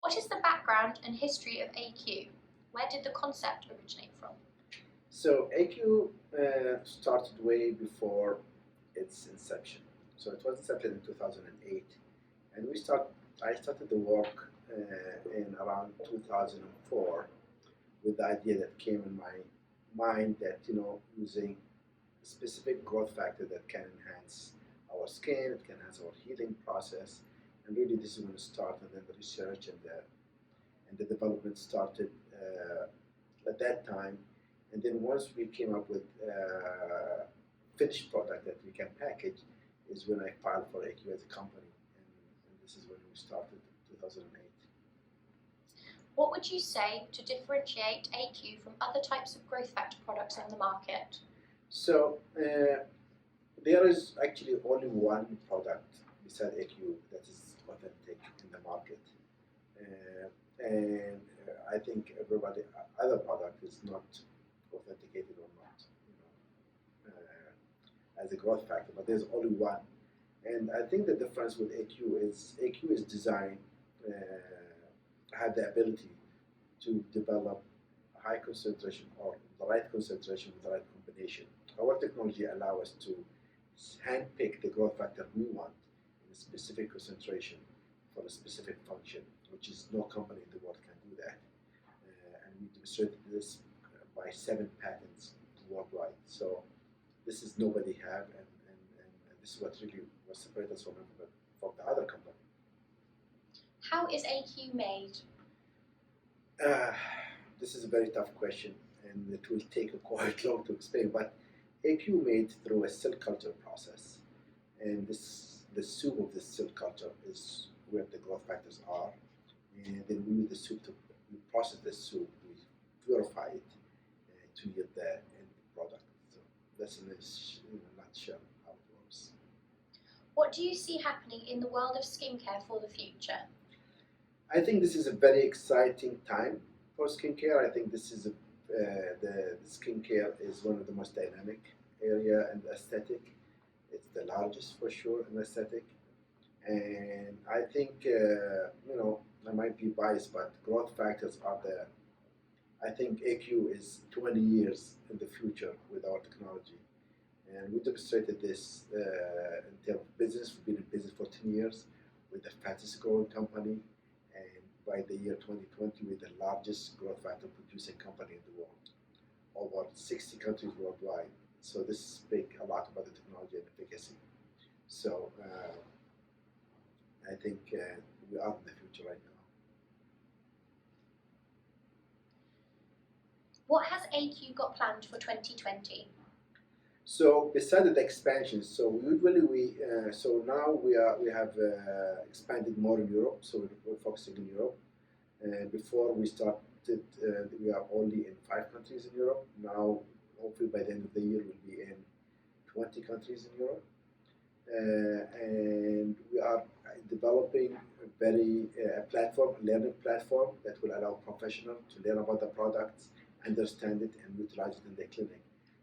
What is the background and history of AQ? Where did the concept originate from? So AQ started way before its inception. So it was incepted in 2008, and I started the work in around 2004 with the idea that came in my mind that using a specific growth factor that can enhance our skin, it can enhance our healing process, and really this is when it started. And then the research and the development started at that time. And then once we came up with finished product that we can package, is when I filed for AQ as a company, and this is when we started in 2008. What would you say to differentiate AQ from other types of growth factor products on the market? So there is actually only one product beside AQ that is authentic in the market, and I think everybody other product is not authenticated or not, as a growth factor. But there's only one, and I think the difference with AQ is designed. Had the ability to develop a high concentration or the right concentration with the right combination. Our technology allows us to handpick the growth factor we want in a specific concentration for a specific function, which is no company in the world can do that. And we demonstrated this by 7 patents worldwide. So this is nobody have, and this is what really was separated us from the other company. How is AQ made? This is a very tough question, and it will take quite long to explain. But AQ made through a cell culture process, and the soup of the cell culture is where the growth factors are, and then we use the soup we process the soup, we purify it to yield the end product. So that's in a nutshell how it works. What do you see happening in the world of skincare for the future? I think this is a very exciting time for skincare. I think this is the skincare is one of the most dynamic area in the aesthetic. It's the largest for sure in aesthetic, and I think I might be biased, but growth factors are the. I think AQ is 20 years in the future with our technology, and we demonstrated this in terms of business. We've been in business for 10 years with the fastest growing company. By the year 2020, we're the largest growth factor producing company in the world, over 60 countries worldwide. So this speaks a lot about the technology and efficacy. So I think we are in the future right now. What has AQ got planned for 2020? So besides the expansion, so usually so now we have expanded more in Europe. So we're focusing in Europe. Before we started, we are only in 5 countries in Europe. Now, hopefully by the end of the year, we'll be in 20 countries in Europe. And we are developing a platform, a learning platform that will allow professionals to learn about the products, understand it, and utilize it in their clinic.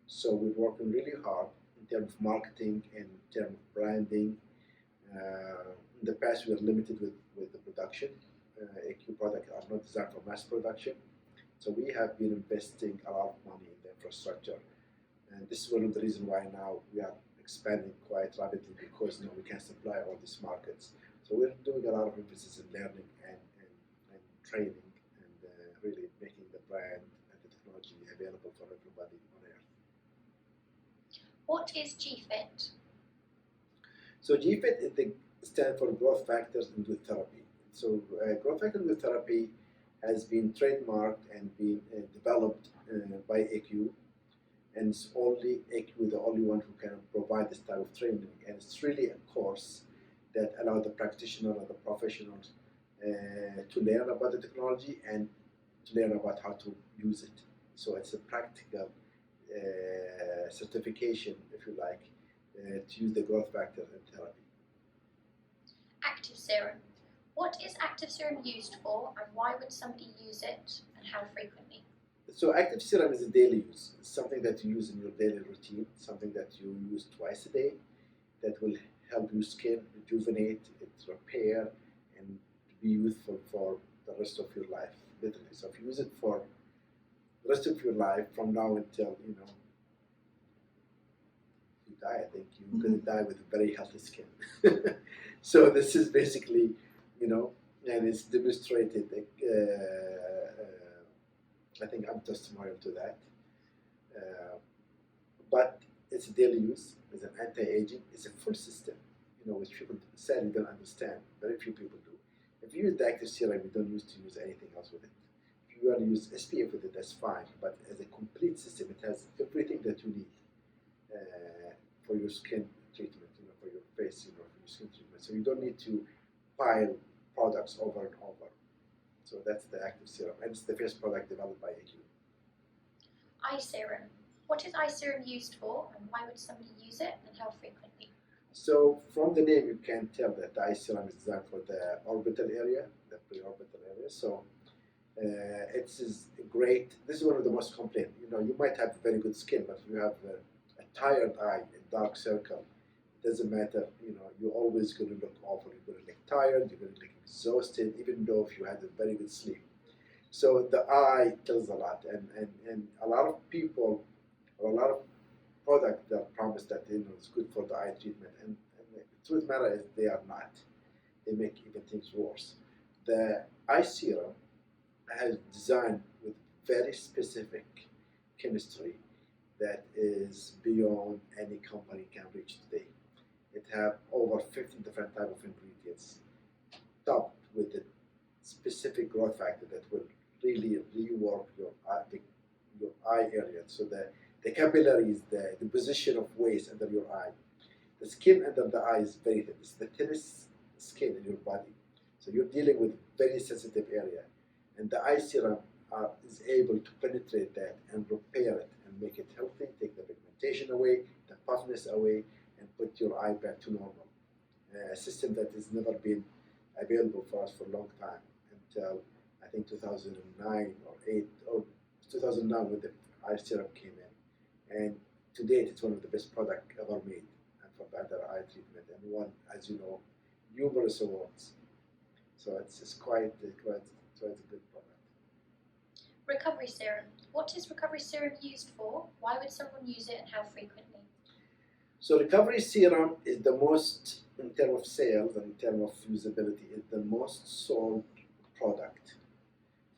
So we're working really hard in terms of marketing, in terms of branding. In the past, we were limited with the production. AQ products are not designed for mass production. So we have been investing a lot of money in the infrastructure. And this is one of the reasons why now we are expanding quite rapidly, because now we can supply all these markets. So we're doing a lot of emphasis in learning and training, and really making the brand and the technology available for everybody on Earth. What is GFIT? So GFIT stands for Growth Factors Induced Therapy. So growth factor induced therapy has been trademarked and been developed by AQ, and it's only AQ the only one who can provide this type of training. And it's really a course that allows the practitioner and the professionals to learn about the technology and to learn about how to use it. So it's a practical certification, if you like, to use the growth factor in therapy. Active serum. What is active serum used for, and why would somebody use it, and how frequently? So active serum is a daily use. It's something that you use in your daily routine, something that you use twice a day, that will help your skin rejuvenate, it repair, and be useful for the rest of your life, literally. So if you use it for the rest of your life, from now until you die, I think you're going to die with a very healthy skin. So this is basically, and it's demonstrated. I think I'm testimonial to that. But it's a daily use. It's an anti-aging. It's a full system, which people sadly don't understand. Very few people do. If you use the active serum, you don't use anything else with it. If you want to use SPF with it, that's fine. But as a complete system, it has everything that you need for your skin treatment, for your face, for your skin treatment. So you don't need to pile products over and over. So that's the active serum, and it's the first product developed by AQ. Eye serum. What is eye serum used for, and why would somebody use it, and how frequently? So from the name, you can tell that the eye serum is designed for the orbital area, the pre-orbital area. So it's great. This is one of the most complained. You might have very good skin, but if you have a tired eye, a dark circle, it doesn't matter. You're always going to look awful. You're going to look tired. You're going to look exhausted, even though if you had a very good sleep. So the eye tells a lot, and a lot of people, or a lot of products that promise that it's good for the eye treatment, and the truth matter is they are not. They make even things worse. The eye serum has designed with very specific chemistry that is beyond any company can reach today. It have over 50 different type of ingredients, topped with the specific growth factor that will really rework your eye area. So the capillaries, the position of waves under your eye. The skin under the eye is very thin. It's the thinnest skin in your body. So you're dealing with very sensitive area. And the eye serum is able to penetrate that and repair it and make it healthy, take the pigmentation away, the puffiness away, and put your eye back to normal. A system that has never been available for us for a long time, until I think 2009 or 8, or 2009 when the eye serum came in. And to date, it's one of the best products ever made and for the eye treatment, and won, as you know, numerous awards. So it's quite a good product. Recovery serum. What is recovery serum used for? Why would someone use it, and how frequently? So recovery serum is the most, in terms of sales and in terms of usability, is the most sold product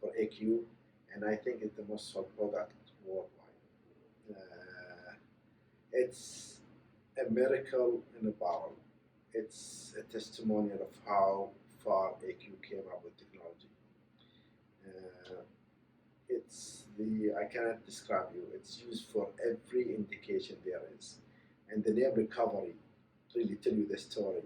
for AQ, and I think it's the most sold product worldwide. It's a miracle in a bottle. It's a testimonial of how far AQ came up with technology. I cannot describe you. It's used for every indication there is, and the name recovery really tell you the story.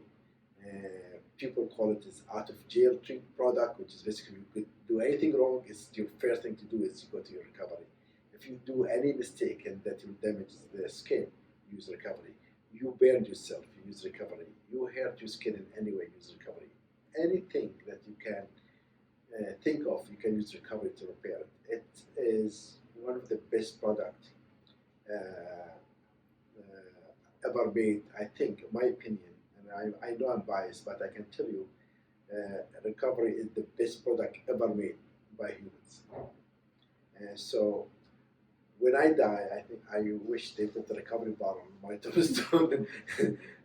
People call it as out of jail treat product, which is basically you could do anything wrong. It's your first thing to do is you go to your recovery. If you do any mistake and that will damage the skin, use recovery. You burned yourself, you use recovery. You hurt your skin in any way, use recovery. Anything that you can think of, you can use recovery to repair it. It is one of the best products ever made, I think, in my opinion. And I know I'm biased, but I can tell you, recovery is the best product ever made by humans. So when I die, I think I wish they put the recovery bottle on my tombstone.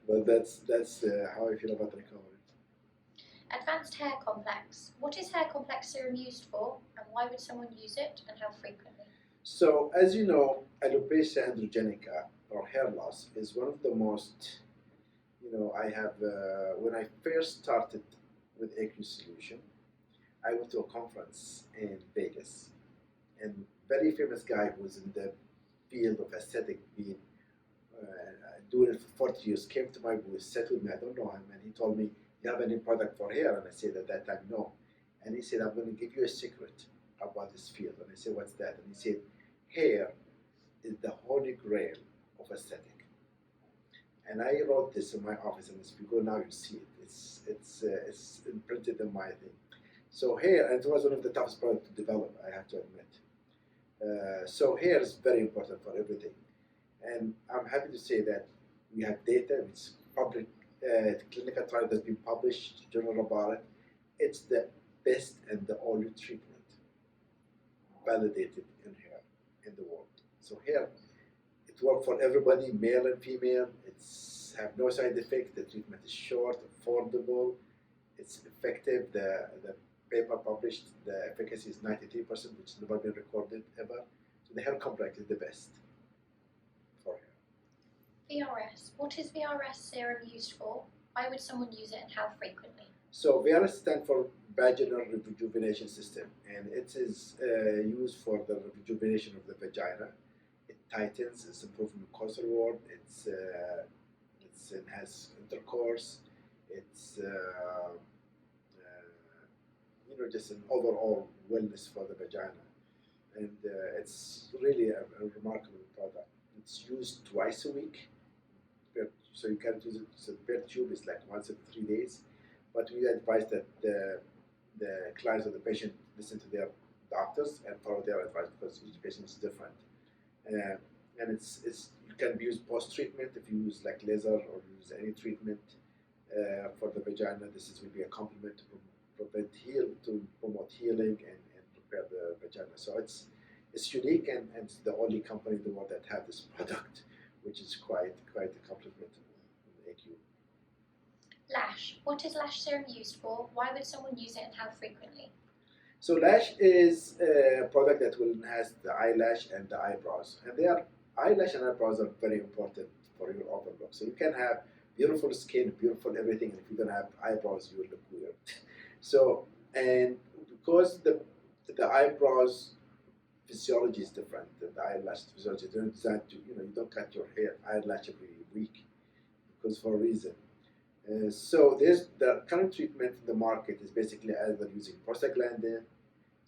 But that's how I feel about recovery. Advanced hair complex. What is hair complex serum used for, and why would someone use it, and how frequently? So as you know, alopecia androgenica, or hair loss, is one of the most, I have, when I first started with AQ Solution, I went to a conference in Vegas, and very famous guy who was in the field of aesthetic, being doing it for 40 years, came to my booth, sat with me, I don't know him, and he told me, "You have any product for hair?" And I said at that time, "No." And he said, "I'm going to give you a secret about this field." And I said, "What's that?" And he said, "Hair is the holy grail of aesthetic." And I wrote this in my office, and if you go now, you see it. It's imprinted in my thing. So hair, and it was one of the toughest products to develop, I have to admit. So hair is very important for everything. And I'm happy to say that we have data, it's public clinical trial that's been published, journal about it. It's the best and the only treatment validated in hair in the world. So here, it works for everybody, male and female. It's have no side effect. The treatment is short, affordable. It's effective. The paper published, the efficacy is 93%, which has never been recorded ever. So the hair complex is the best for hair. VRS. What is VRS serum used for? Why would someone use it and how frequently? So VRS stands for Vaginal Rejuvenation System, and it is used for the rejuvenation of the vagina. It tightens, it's improved mucosal ward, it has intercourse, it's just an overall wellness for the vagina, and it's really a remarkable product. It's used twice a week, so you can use it. So per tube is like once every 3 days, but we advise that the clients or the patient listen to their doctors and follow their advice because each patient is different. And it's you can be used post treatment if you use like laser or use any treatment for the vagina. This will be a complement to promote healing and prepare the vagina. So it's unique and it's the only company in the world that have this product, which is quite a compliment in AQ. Lash. What is lash serum used for? Why would someone use it and how frequently? So lash is a product that will enhance the eyelash and the eyebrows, and eyelash and eyebrows are very important for your overall look. So you can have beautiful skin, beautiful everything, and if you don't have eyebrows, you will look weird. So, and because the eyebrows physiology is different than the eyelash physiology, they're designed to, you don't cut your eyelash every week because for a reason. So the current treatment in the market is basically either using prostaglandin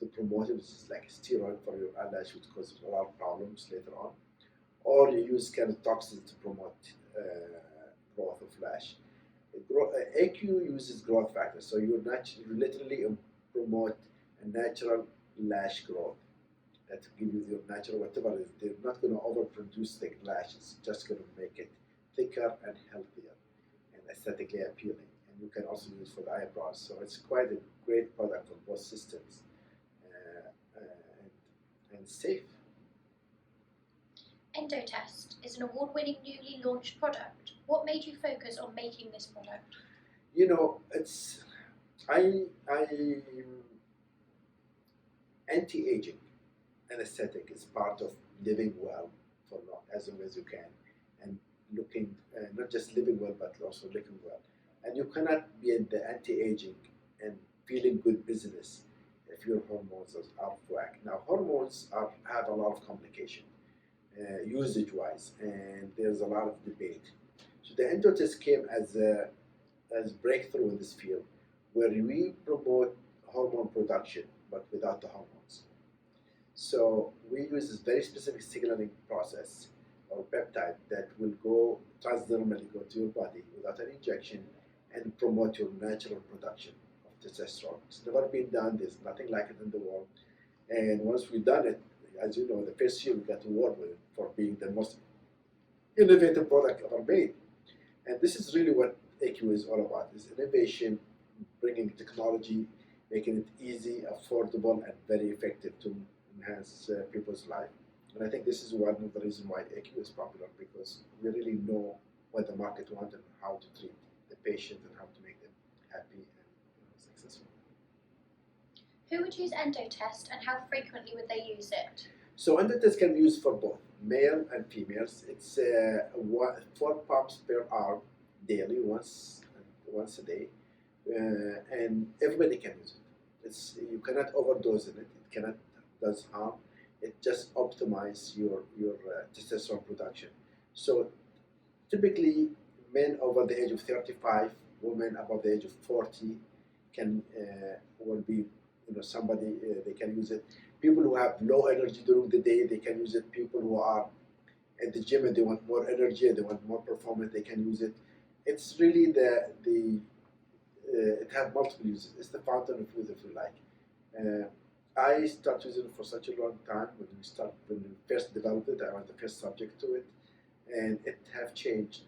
to promote it, which is like a steroid for your eyelash, which causes a lot of problems later on, or you use kind of toxins to promote growth of lash. AQ uses growth factors, so you literally promote a natural lash growth that give you your natural whatever it is. They're not going to overproduce the lash, it's just going to make it thicker and healthier and aesthetically appealing. And you can also use for the eyebrows, so it's quite a great product for both systems and safe. Endotest is an award-winning newly launched product. What made you focus on making this product? It's anti-aging anesthetic is part of living well for long, as long as you can, and looking not just living well but also looking well. And you cannot be in the anti-aging and feeling good business if your hormones are out of whack. Now hormones have a lot of complication usage-wise, and there's a lot of debate. So the endotest came as breakthrough in this field, where we promote hormone production but without the hormones. So we use this very specific signaling process or peptide that will go transdermally go to your body without an injection and promote your natural production of testosterone. It's never been done. There's nothing like it in the world. And once we've done it, as you know, the first year we got to award with it for being the most innovative product ever made. And this is really what AQ is all about: is innovation, bringing technology, making it easy, affordable, and very effective to enhance people's life. And I think this is one of the reasons why AQ is popular, because we really know what the market wants and how to treat the patient and how to make them happy and successful. Who would use endotest and how frequently would they use it? So endotest can be used for both male and females. It's 4 pumps per hour daily, once a day, and everybody can use it. You cannot overdose in it. It cannot does harm. It just optimizes your testosterone production. So typically, men over the age of 35, women above the age of 40 will be somebody they can use it. People who have low energy during the day, they can use it. People who are at the gym and they want more energy and they want more performance, they can use it. It's really it has multiple uses. It's the fountain of youth, if you like. I started using it for such a long time. When we first developed it, I was the first subject to it, and it have changed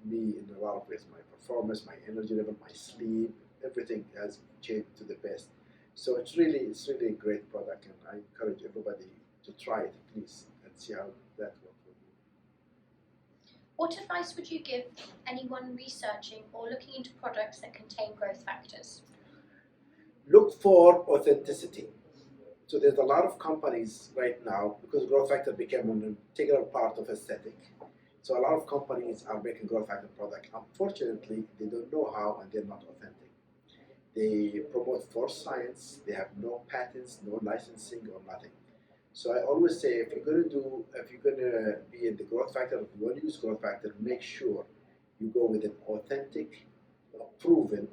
me in a lot of ways. My performance, my energy level, my sleep, everything has changed to the best. So it's really a great product, and I encourage everybody to try it, please, and see how that works for you. What advice would you give anyone researching or looking into products that contain growth factors? Look for authenticity. So there's a lot of companies right now, because growth factor became an integral part of aesthetic. So a lot of companies are making growth factor product. Unfortunately, they don't know how, and they're not authentic. They promote false science. They have no patents, no licensing, or nothing. So I always say, if you're gonna be in the growth factor, if you want to use growth factor, make sure you go with an authentic, proven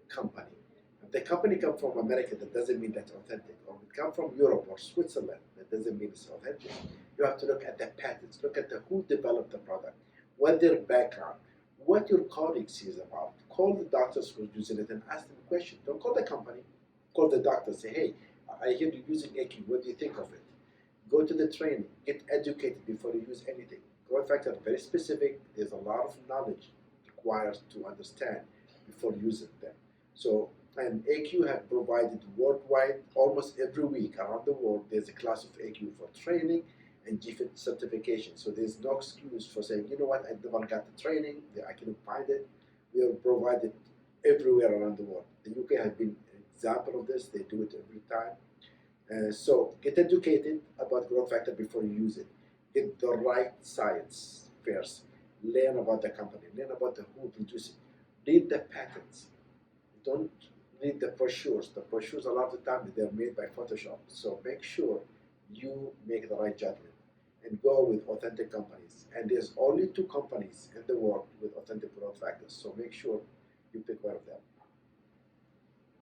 company. If the company comes from America, that doesn't mean that's authentic. Or if it comes from Europe or Switzerland, that doesn't mean it's authentic. You have to look at the patents, look at who developed the product, what their background, what your colleagues is about. Call the doctors who are using it and ask them questions. Don't call the company, call the doctor. Say, hey, I hear you're using AQ. What do you think of it? Go to the training, get educated before you use anything. Growth factors are very specific. There's a lot of knowledge required to understand before using them. So, and AQ have provided worldwide, almost every week around the world, there's a class of AQ for training and GFIT certification. So there's no excuse for saying, you know what, I never got the training, I couldn't find it. We are provided everywhere around the world. The UK has been an example of this. They do it every time. So get educated about growth factor before you use it. Get the right science first. Learn about the company. Learn about who produces it. Read the patents. Don't read the brochures. The brochures, a lot of the time, they're made by Photoshop. So make sure you make the right judgment and go with authentic companies. And there's only 2 companies in the world with authentic growth factors. So make sure you pick one of them.